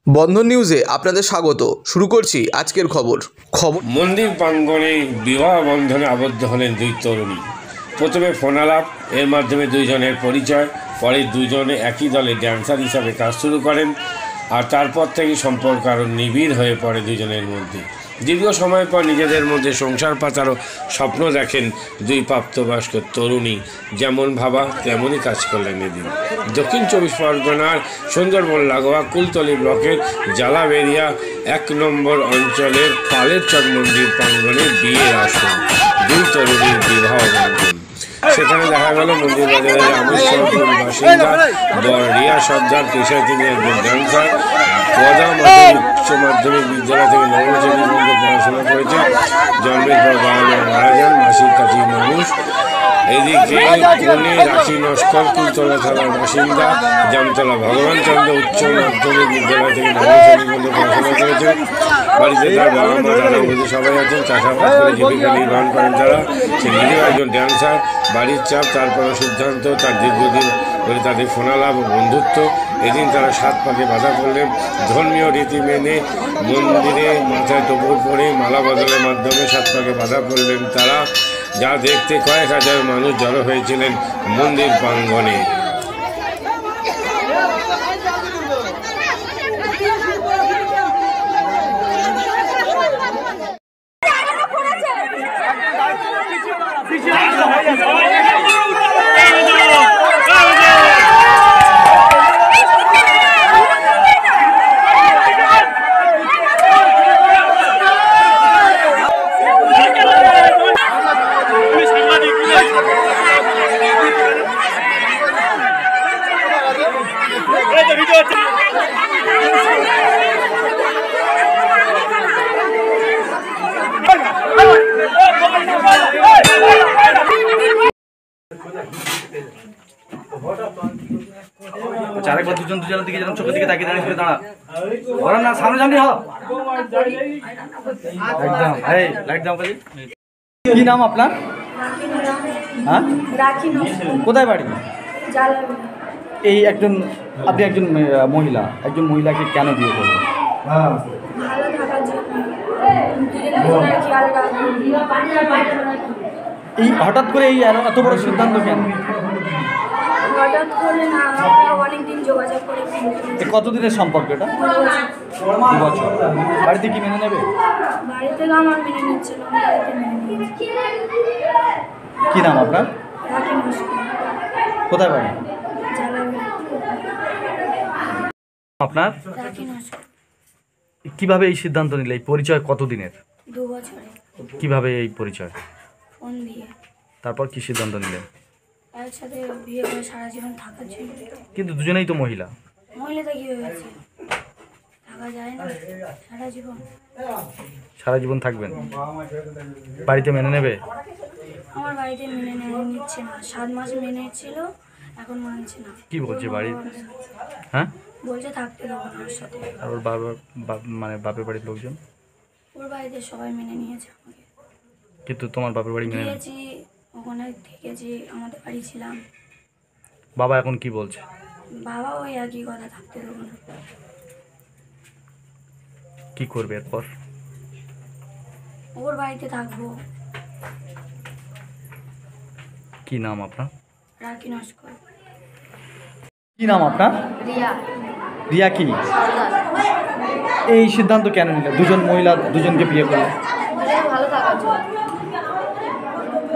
বন্ধন নিউজে আপনাদের স্বাগত। শুরু করছি আজকের খবর। মন্দির প্রাঙ্গণে বিবাহ বন্ধনে আবদ্ধ হলেন দুই তরুণী। প্রথমে ফোনালাপ, এর মাধ্যমে দুইজনের পরিচয়। পরে দুজনে একই দলে ড্যান্সার হিসাবে কাজ শুরু করেন, আর তারপর থেকে সম্পর্ক আরও নিবিড় হয়ে পড়ে দুজনের মধ্যে। দীর্ঘ সময় পর নিজেদের মধ্যে সংসার পাতারও স্বপ্ন দেখেন দুই প্রাপ্তবয়স্ক তরুণী। যেমন ভাবা তেমনই কাজ করলেন এদিন। দক্ষিণ 24 পরগনার সুন্দরবন লাগোয়া কুলতলি ব্লকের জালাবেরিয়া 1 নম্বর অঞ্চলের পালের চক মন্দির প্রাঙ্গণে বিয়ের আসন দুই তরুণীর বিবাহ বন্ধন। সেখানে দেখা গেল মন্দির বাজারের আমিরপুর বাসিন্দা রিয়া সর্দার, পেশায় তিনি একজন ড্যান্সার। পদা উচ্চ মাধ্যমিক বিদ্যালয় থেকে নবম শ্রেণী পর্যন্ত পড়াশোনা করেছে। জন্মের পর বাবা মা মারা যান, মাসির কাছে মানুষ। এদিকে পুনে রাখি নস্কর কুলতলা থানার বাসিন্দা জামতলা ভগবানচন্দ্র উচ্চ মাধ্যমিক বিদ্যালয় থেকে নবম শ্রেণী পর্যন্ত পড়াশোনা করেছেন। বাড়িতে তার বাবা মা দাদা বৌদি সবাই আছেন। চাষাবাদ করে জীবিকা নির্বাহ করেন তারা। সে নিজেও একজন ড্যান্সার। বাড়ির চাপ, তারপরে সিদ্ধান্ত, তার দীর্ঘদিন ধরে তাদের ফোনালাপ ও বন্ধুত্ব। এদিন তারা 7 পাকে বাধা করলেন। ধর্মীয় রীতি মেনে মন্দিরে মাথায় টোপর পরে মালা বদলের মাধ্যমে 7 পাকে বাধা করলেন তারা, যা দেখতে কয়েক হাজার মানুষ জড়ো হয়েছিলেন মন্দির প্রাঙ্গণে। আরেকবার দুজনের দিকে যেন চোখের দিকে তাকিয়ে দাঁড়িয়ে দাঁড়া, ওরা না সামনে সামনে হ একদম। এই লাইট দাও কাজে। কি নাম আপনার? হ্যাঁ, কোথায় বাড়ি? এই আপনি একজন মহিলা, একজন মহিলাকে কেন বিয়ে করবেন? এই হঠাৎ করে এই এত বড় সিদ্ধান্ত কেন? হঠাৎ করে না, অনেকদিন যোগাযোগ করে। কতদিনের সম্পর্ক এটা? 2 বছর। বাড়িতে কি মেনে নেবে? বাড়িতে আমার মেনে নিচ্ছিল। কি নাম আপনার? কোথায় বাড়ি আপনার? কিভাবে এই সিদ্ধান্ত নিলে? এই পরিচয় কতদিনের? 2 বছরে। কিভাবে এই পরিচয়? ফোন দিয়ে। তারপর কি সিদ্ধান্ত নিলেন? একসাথে বিয়ে করে সারা জীবন থাকার জন্য। কিন্তু দুজনেই তো মহিলা। মহিলাটা কি হয়েছে? থাকা যায় না সারা জীবন? সারা জীবন থাকবেন? বাড়িতে মেনে নেবে? আমার বাড়িতে মেনে নিচ্ছে না। 7 মাস মেনে ছিল, এখন মানছে না। কি বলছে বাড়ি? হ্যাঁ, বলছে থাকতে দেবো না ওর সাথে। আর ওর বাপের বাড়ির লোকজন? ওর বাড়িতে সবাই মেনে নিয়েছে আমাকে। কিন্তু তোমার বাপের বাড়ি মেনে? ওখানে থেকেছি, আমাদের বাড়ি ছিলাম। বাবা এখন কি বলছে? বাবা ওই একই কথা, থাকতে দেবো না। কি করবে এরপর? ওর বাড়িতে থাকবো। কি নাম আপনার? রাখি নস্কর। কি নাম আপনার? রিয়া। রিয়া কি? এই সিদ্ধান্ত কেন নিলে? দুজন মহিলা দুজনকে বিয়ে করলে ভালো থাকার জন্য।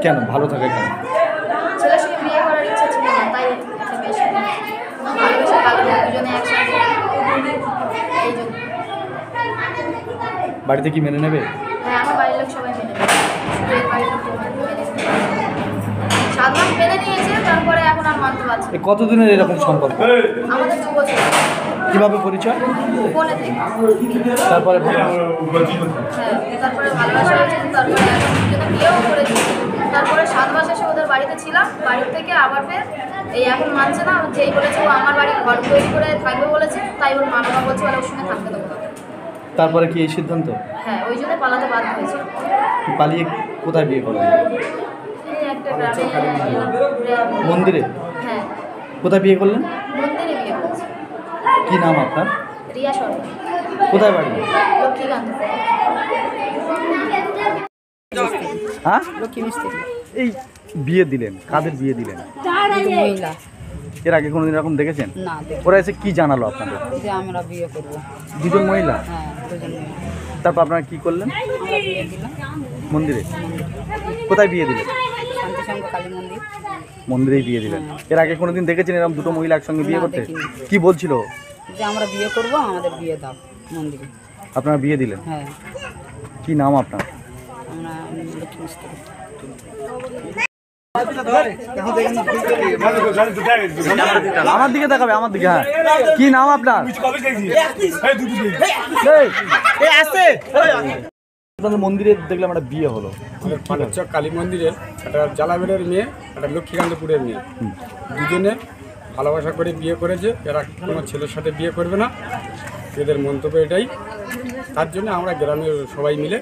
কেন ভালো থাকে? কেন? ছেলের সঙ্গে বিয়ে করার ইচ্ছা ছিল না, তাই ভালোবেসে কারণে দুজনে একসাথে। এই জন্য। বাড়িতে কি মেনে নেবে? হ্যাঁ, আমার বাড়ির লোক সবাই মেনে নেবে। 7 মাস মেনে নিয়েছে, তারপরে এখন আর মানতে পারছে। কতদিনের এরকম সম্পর্ক? আমাদের 2 বছর। কিভাবে পরিচয়? ফোনে থেকে। তারপরে? হ্যাঁ, তারপরে ভালোবাসা হয়েছে, তারপরে দুজনে বিয়েও করেছি। তারপরে 7 মাস এসে ওদের বাড়িতে ছিলাম। বাড়ির থেকে আবার ফের এই এখন মানছে না। যেই বলেছে ও আমার বাড়ি ঘর তৈরি করে থাকবে বলেছে, তাই ওর মা বাবা বলছে ওর সঙ্গে থাকতে দেবো না। তারপরে কি এই সিদ্ধান্ত? হ্যাঁ, ওই জন্য পালাতে বাধ্য হয়েছে। পালিয়ে কোথায় বিয়ে করলেন? এই একটা গ্রামে। মন্দিরে? হ্যাঁ। কোথায় বিয়ে করলেন? মন্দিরে বিয়ে করেছি। কি নাম আপনার? রিয়া সরকার, কোথায় বাড়ি? লক্ষ্মীকান্ত। হ্যাঁ, লক্ষ্মী মিস্ত্রি এই বিয়ে দিলেন, কাদের বিয়ে দিলেন? দুটো মহিলা। এর আগে কোনোদিন এরকম দেখেছেন? না দেখি ওরা এসে কি জানালো আপনাদের? যে আমরা বিয়ে করবো। দুজন মহিলা? হ্যাঁ, দুজন মহিলা। তারপর আপনারা কি করলেন? আমরা বিয়ে দিলাম মন্দিরে? কোথায় বিয়ে দিলেন? শান্তিসংঘ কালী মন্দির। মন্দিরেই বিয়ে দিলেন। এর আগে কোনোদিন দেখেছেন এরকম দুটো মহিলা একসঙ্গে বিয়ে না, করতে? দেখিনি। কি বলছিল? যে আমরা বিয়ে করবো, আমাদের বিয়ে দাও মন্দিরে। আপনারা বিয়ে দিলেন? হ্যাঁ, কি নাম আপনার? আমরা লক্ষ্মী মিস্ত্রি। আমার দিকে দেখাবে, আমার দিকে। হ্যাঁ, কি নাম আপনার? আপনাদের মন্দিরে দেখলাম একটা বিয়ে হলো। পাটচক কালী মন্দিরের একটা জালাবেড়ের মেয়ে, একটা লক্ষ্মীকান্তপুরের মেয়ে, দুজনে ভালোবাসা করে বিয়ে করেছে। এরা কোনো ছেলের সাথে বিয়ে করবে না, এদের মন্তব্য এটাই। তার জন্য আমরা গ্রামের সবাই মিলে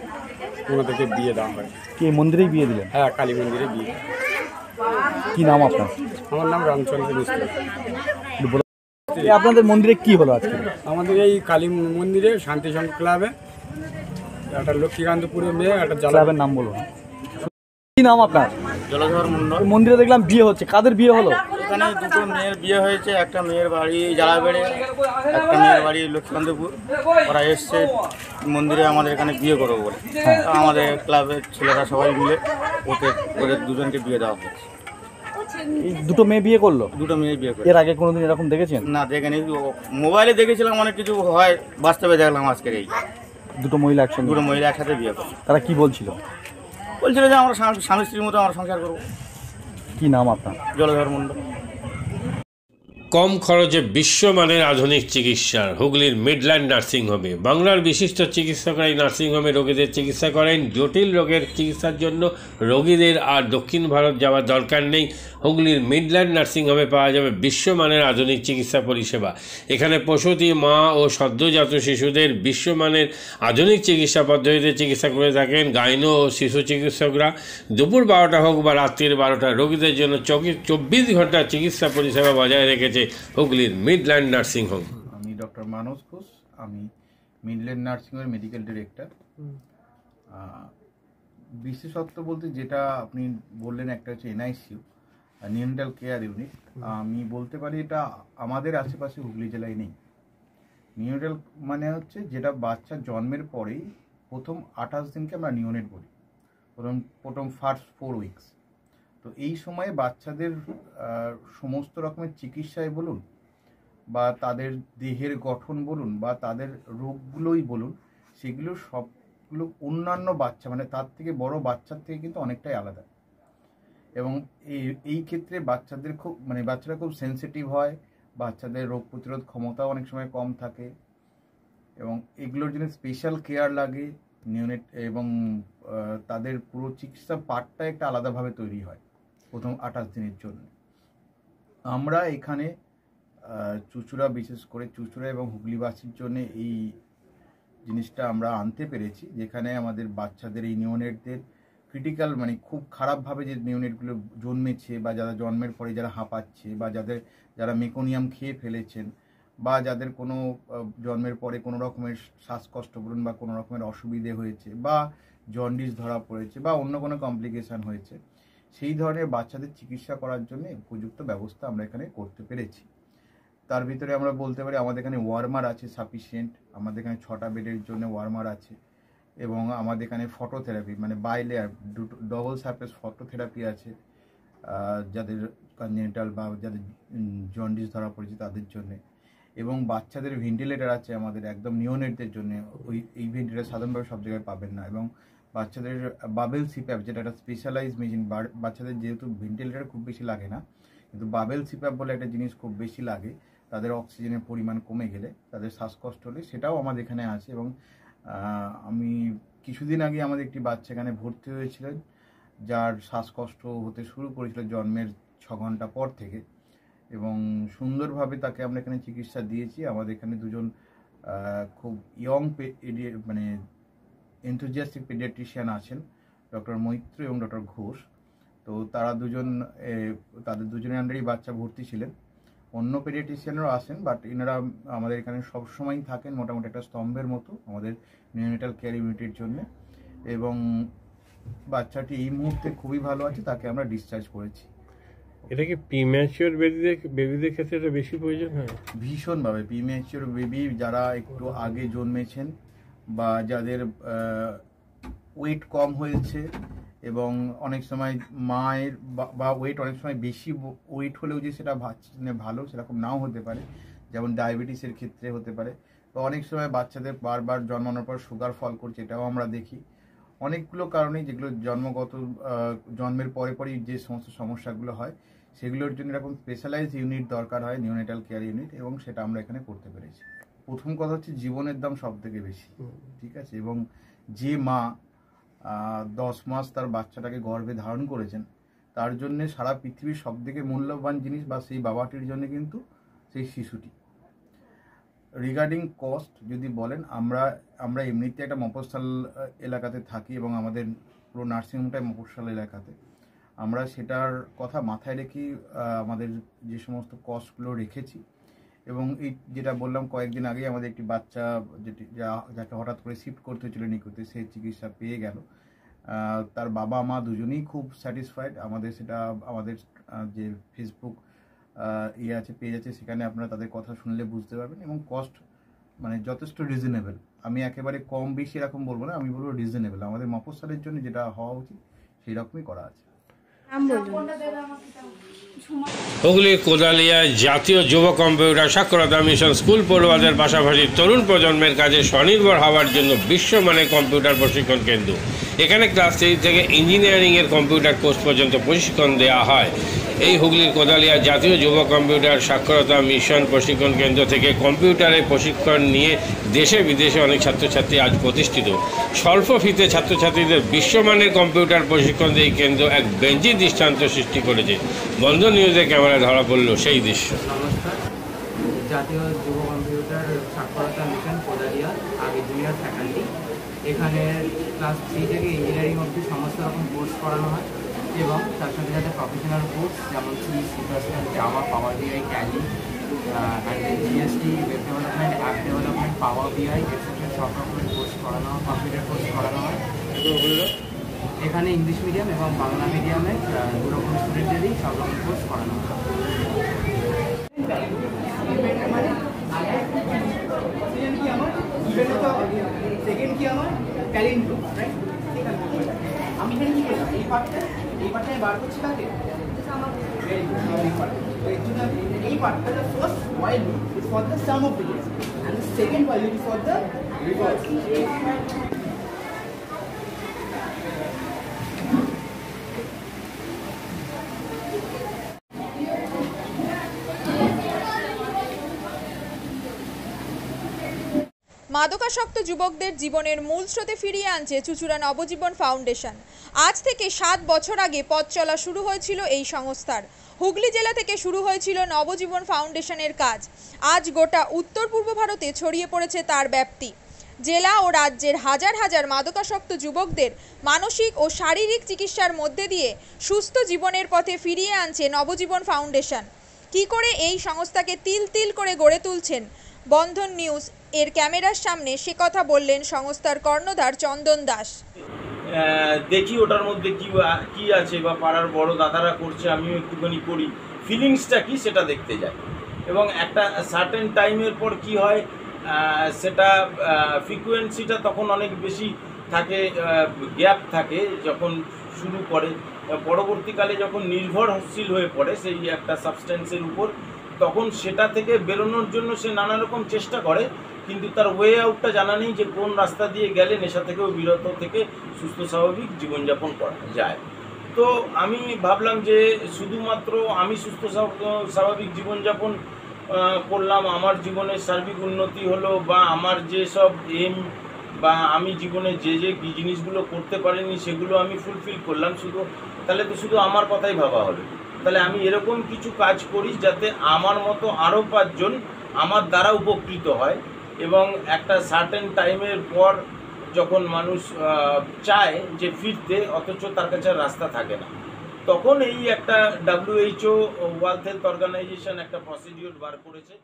ওনাদেরকে বিয়ে দেওয়া হয়। কি এই মন্দিরেই বিয়ে দিলেন? হ্যাঁ, কালী মন্দিরে বিয়ে। কি নাম আপনার? আমার নাম রামচন্দ্র মিস্ত্রি। এই আপনাদের মন্দিরে কি হলো আজকে? আমাদের এই কালী মন্দিরে শান্তিসংঘ ক্লাবে একটা লক্ষ্মীকান্তপুরের মেয়ে, একটা ক্লাবের নাম বলুন। কি নাম আপনার? জলধর মন্ডল। এই মন্দিরে দেখলাম বিয়ে হচ্ছে, কাদের বিয়ে হলো? এখানে দুটো মেয়ের বিয়ে হয়েছে, একটা মেয়ের বাড়ি জালাবেড়ে, একটা মেয়ের বাড়ি লক্ষ্মীকান্তপুর। ওরা এসছে মন্দিরে আমাদের এখানে বিয়ে করবো বলে। তো আমাদের ক্লাবের ছেলেরা সবাই মিলে ওদের দুজনকে বিয়ে দেওয়া হয়েছে। এই দুটো মেয়ে বিয়ে করলো? দুটো মেয়ে বিয়ে করে। এর আগে কোনোদিন এরকম দেখেছেন? না দেখেনি, মোবাইলে দেখেছিলাম অনেক কিছু হয়, বাস্তবে দেখলাম আজকের এই দুটো মহিলা একসঙ্গে? দুটো মহিলা একসাথে বিয়ে করে। তারা কি বলছিল? বলছিল যে আমরা স্বামী স্ত্রীর মতো আমরা সংসার করবো। কি নাম আপনার? জলধর মন্ডল। কম খরচে বিশ্বমানের আধুনিক চিকিৎসার হুগলির মিডল্যান্ড নার্সিংহোমে বাংলার বিশিষ্ট চিকিৎসকরা এই নার্সিংহোমে রোগীদের চিকিৎসা করেন। জটিল রোগের চিকিৎসার জন্য রোগীদের আর দক্ষিণ ভারত যাওয়ার দরকার নেই। হুগলির মিডল্যান্ড নার্সিংহোমে পাওয়া যাবে বিশ্বমানের আধুনিক চিকিৎসা পরিষেবা। এখানে প্রসূতি মা ও সদ্যজাত শিশুদের বিশ্বমানের আধুনিক চিকিৎসা পদ্ধতিতে চিকিৎসা করে থাকেন গাইনো ও শিশু চিকিৎসকরা। দুপুর 12টা হোক বা রাত্রির 12টা, রোগীদের জন্য 24 ঘন্টা চিকিৎসা পরিষেবা বজায় রেখেছে হুগলির মিডল্যান্ড নার্সিংহোম। আমি ডক্টর মানস ঘোষ, আমি মিডল্যান্ড নার্সিংহোমের মেডিকেল ডিরেক্টর। বিশেষত্ব বলতে যেটা আপনি বললেন, একটা হচ্ছে এনআইসিইউ, নিউনেটাল কেয়ার ইউনিট। আমি বলতে পারি এটা আমাদের আশেপাশে হুগলি জেলায় নেই। নিউনেটাল মানে হচ্ছে যেটা বাচ্চা জন্মের পরেই প্রথম 28 দিনকে আমরা নিউনেট বলি, প্রথম ফার্স্ট 4 উইকস। তো এই সময়ে বাচ্চাদের সমস্ত রকমের চিকিৎসায় বলুন বা তাদের দেহের গঠন বলুন বা তাদের রোগগুলোই বলুন, সেগুলো সবগুলো অন্যান্য বাচ্চা মানে তার থেকে বড় বাচ্চার থেকে কিন্তু অনেকটাই আলাদা। এবং এই ক্ষেত্রে বাচ্চাদের বাচ্চারা খুব সেন্সিটিভ হয়, বাচ্চাদের রোগ প্রতিরোধ ক্ষমতাও অনেক সময় কম থাকে এবং এগুলোর জন্য স্পেশাল কেয়ার লাগে নিউনেট, এবং তাদের পুরো চিকিৎসা পার্টটা একটা আলাদাভাবে তৈরি হয় প্রথম 28 দিনের জন্য। আমরা এখানে চুঁচুড়া, বিশেষ করে চুঁচুড়া এবং হুগলিবাসীর জন্য এই জিনিসটা আমরা আনতে পেরেছি, যেখানে আমাদের বাচ্চাদের এই নিউনেটদের ক্রিটিক্যাল খুব খারাপভাবে যে নিউনেটগুলো জন্মেছে বা যারা জন্মের পরে যারা হাঁপাচ্ছে বা যারা মেকোনিয়াম খেয়ে ফেলেছেন বা যাদের কোনো জন্মের পরে কোনো রকমের শ্বাসকষ্ট বলুন বা কোনো রকমের অসুবিধে হয়েছে বা জন্ডিস ধরা পড়েছে বা অন্য কোনো কমপ্লিকেশান হয়েছে, সেই ধরনের বাচ্চাদের চিকিৎসা করার জন্য উপযুক্ত ব্যবস্থা আমরা এখানে করতে পেরেছি। তার ভিতরে আমরা বলতে পারি আমাদের এখানে ওয়ার্মার আছে সাফিসিয়েন্ট, আমাদের এখানে 6টা বেডের জন্য ওয়ার্মার আছে এবং আমাদের এখানে phototherapy bilayer double surface phototherapy আছে যাদের কনজেনিটাল বা যাদের জন্ডিস ধরা পড়েছে তাদের জন্য, এবং বাচ্চাদের ভেন্টিলেটার আছে আমাদের একদম নিওনেটদের জন্য। এই ভেন্টিলেটার সাধারণভাবে সব জায়গায় পাবেন না, এবং বাচ্চাদের বাবেল সিপ্যাপ যেটা একটা স্পেশালাইজ মেশিন, বাচ্চাদের যেহেতু ভেন্টিলেটার খুব বেশি লাগে না, কিন্তু বাবেল সিপ্যাপ বলে একটা জিনিস খুব বেশি লাগে তাদের অক্সিজেনের পরিমাণ কমে গেলে, তাদের শ্বাসকষ্ট হলে, সেটাও আমাদের এখানে আছে। এবং আমি কিছুদিন আগে আমাদের একটি বাচ্চা এখানে ভর্তি হয়েছিলেন যার শ্বাসকষ্ট হতে শুরু করেছিল জন্মের 6 ঘন্টা পর থেকে, এবং সুন্দরভাবে তাকে আমরা এখানে চিকিৎসা দিয়েছি। আমাদের এখানে দুজন খুব ইয়ং এনথুজিয়াস্টিক পেডিয়াট্রিশিয়ান আছেন, ডক্টর মৈত্র এবং ডক্টর ঘোষ। তো তারা তাদের দুজনের আন্ডারেই বাচ্চা ভর্তি ছিলেন। অন্য পেডিয়াট্রিশিয়ানরাও আসেন, বাট এনারা আমাদের এখানে সবসময়ই থাকেন মোটামুটি একটা স্তম্ভের মতো আমাদের নিউনেটাল কেয়ার ইউনিটের জন্য। এবং বাচ্চাটি এই মুহূর্তে খুবই ভালো আছে, তাকে আমরা ডিসচার্জ করেছি। এটা কি প্রিম্যাচিওর বেবিদের ক্ষেত্রে এটা বেশি প্রয়োজন হয়? ভীষণভাবে প্রিম্যাচিওর বেবি যারা একটু আগে জন্মেছেন বা যাদের ওয়েট কম হয়েছে, এবং অনেক সময় মায়ের বা ওয়েট অনেক সময় বেশি ওয়েট হলেও যে সেটা ভালো সেরকম নাও হতে পারে, যেমন ডায়াবেটিসের ক্ষেত্রে হতে পারে। তো অনেক সময় বাচ্চাদের বারবার জন্মানোর পর সুগার ফল করছে, এটাও আমরা দেখি। অনেকগুলো কারণেই যেগুলো জন্মের পরে পরেই যে সমস্ত সমস্যাগুলো হয় সেগুলোর জন্য এরকম স্পেশালাইজড ইউনিট দরকার হয়, নিউনেটাল কেয়ার ইউনিট, এবং সেটা আমরা এখানে করতে পেরেছি। প্রথম কথা হচ্ছে জীবনের দাম সব থেকে বেশি, ঠিক আছে? এবং যে মা 10 মাস তার বাচ্চাটাকে গর্ভে ধারণ করেছেন, তার জন্য সারা পৃথিবীর সব থেকে মূল্যবান জিনিস বা সেই বাবাটির জন্য কিন্তু সেই শিশুটি। রিগার্ডিং কস্ট যদি বলেন, আমরা এমনিতে একটা মফস্বল এলাকাতে থাকি এবং আমাদের পুরো নার্সিংহোমটাই মফস্বল এলাকাতে। আমরা সেটার কথা মাথায় রেখে আমাদের যে সমস্ত কস্টগুলো রেখেছি। এবং এই যেটা বললাম কয়েকদিন আগেই আমাদের একটি বাচ্চা যাকে হঠাৎ করে শিফট করতে হয়েছিল নিকুতে, সেই চিকিৎসা পেয়ে গেল। তার বাবা মা দুজনেই খুব স্যাটিসফাইড। আমাদের যে ফেসবুক পেজ আছে, সেখানে আপনারা তাদের কথা শুনলে বুঝতে পারবেন। এবং কস্ট মানে যথেষ্ট রিজনেবল। আমি একেবারে কম বেশি এরকম বলবো না, আমি বলবো রিজনেবল। আমাদের মফস্বলের জন্য যেটা হওয়া উচিত সেই রকমই করা আছে। হুগলি কোদালিয়া জাতীয় যুব কম্পিউটার সাক্ষরতা মিশন স্কুল পড়ুয়াদের পাশাপাশি তরুণ প্রজন্মের কাজে স্বনির্ভর হওয়ার জন্য বিশ্বমানের কম্পিউটার প্রশিক্ষণ কেন্দ্র। এখানে ক্লাস 3 থেকে ইঞ্জিনিয়ারিংয়ের কম্পিউটার কোর্স পর্যন্ত প্রশিক্ষণ দেওয়া হয়। এই হুগলির কোদালিয়া জাতীয় যুব কম্পিউটার সাক্ষরতা মিশন প্রশিক্ষণ কেন্দ্র থেকে কম্পিউটারের প্রশিক্ষণ নিয়ে দেশে বিদেশে অনেক ছাত্রছাত্রী আজ প্রতিষ্ঠিত। স্বল্প ফিতে ছাত্রছাত্রীদের বিশ্বমানের কম্পিউটার প্রশিক্ষণ দিয়ে এই কেন্দ্র এক বেঞ্জি দৃষ্টান্ত সৃষ্টি করেছে। বন্ধন নিউজের ক্যামেরায় ধরা পড়ল সেই দৃশ্য। নমস্কার, জাতীয় যুব কম্পিউটার সাক্ষরতা মিশন কোদালিয়া আগে জুনিয়র ফ্যাকাল্টি। এখানে ক্লাস 3 থেকে ইঞ্জিনিয়ারিং অবধি সমস্ত রকম কোর্স করানো হয় এবং তার সাথে সাথে প্রফেশনাল কোর্স যেমন সি++, Java, power BI, Tally, GST, web development, app development, power BI extra সব রকমের কোর্স করানো হয়, কম্পিউটার কোর্স করানো হয়। এখানে ইংলিশ মিডিয়াম এবং বাংলা মিডিয়ামে দুরকম স্টুডেন্টদেরই সব রকম কোর্স করানো হয়। সেকেন্ড কি আমার ট্যালেন্ট, রাইট? আমি এখানে কি করলাম, এই পার্টটা বার করছি কাকে, এই পার্টটা the first while loop is for the sum of digits and the second while loop is for the reverse. মাদকাসক্ত যুবকদের জীবনের মূল স্রোতে ফিরিয়ে আনছে চুঁচুড়া নবজীবন ফাউন্ডেশন। আজ থেকে 7 বছর আগে পথ চলা শুরু হয়েছিল এই সংস্থার। হুগলি জেলা থেকে শুরু হয়েছিল নবজীবন ফাউন্ডেশনের কাজ। আজ গোটা উত্তর পূর্ব ভারতে ছড়িয়ে পড়েছে তার ব্যাপ্তি। জেলা ও রাজ্যের হাজার হাজার মাদকাসক্ত যুবকদের মানসিক ও শারীরিক চিকিৎসার মধ্যে দিয়ে সুস্থ জীবনের পথে ফিরিয়ে আনছে নবজীবন ফাউন্ডেশন। কি করে এই সংস্থাকে তিল তিল করে গড়ে তুলছেন বন্ধন নিউজ এর ক্যামেরার সামনে, সে কথা বললেন সংস্থার কর্ণধার চন্দন দাস। দেখি ওটার মধ্যে কি আছে বা পাড়ার বড় দাদারা করছে, আমিও একটুখানি করি, ফিলিংসটা কি সেটা দেখতে যাই। এবং একটা সার্টেন টাইমের পর কি হয়, সেটা ফ্রিকোয়েন্সিটা তখন অনেক বেশি থাকে, গ্যাপ থাকে যখন শুরু করে। পরবর্তীকালে যখন নির্ভরশীল হয়ে পড়ে সেই একটা সাবস্টেন্সের উপর, তখন সেটা থেকে বেরোনোর জন্য সে নানা রকম চেষ্টা করে, কিন্তু তার ওয়ে আউটটা জানা নেই যে কোন রাস্তা দিয়ে গেলে নেশা থেকেও বিরত থেকে সুস্থ স্বাভাবিক জীবনযাপন করা যায়। তো আমি ভাবলাম যে শুধুমাত্র আমি সুস্থ স্বাভাবিক জীবনযাপন করলাম, আমার জীবনের সার্বিক উন্নতি হলো, বা আমার যেসব এম বা আমি জীবনে যে জিনিসগুলো করতে পারিনি সেগুলো আমি ফুলফিল করলাম, তাহলে তো শুধু আমার কথাই ভাবা হবে। তাহলে আমি এরকম কিছু কাজ করি যাতে আমার মতো আরও 5 জন আমার দ্বারা উপকৃত হয়। এবং একটা সার্টেন টাইমের পর যখন মানুষ চায় যে ফিরতে, অথচ তার কাছে রাস্তা থাকে না, তখন এই একটা WHO ওয়ার্ল্ড হেলথ অর্গানাইজেশন একটা প্রসিডিউর বার করেছে।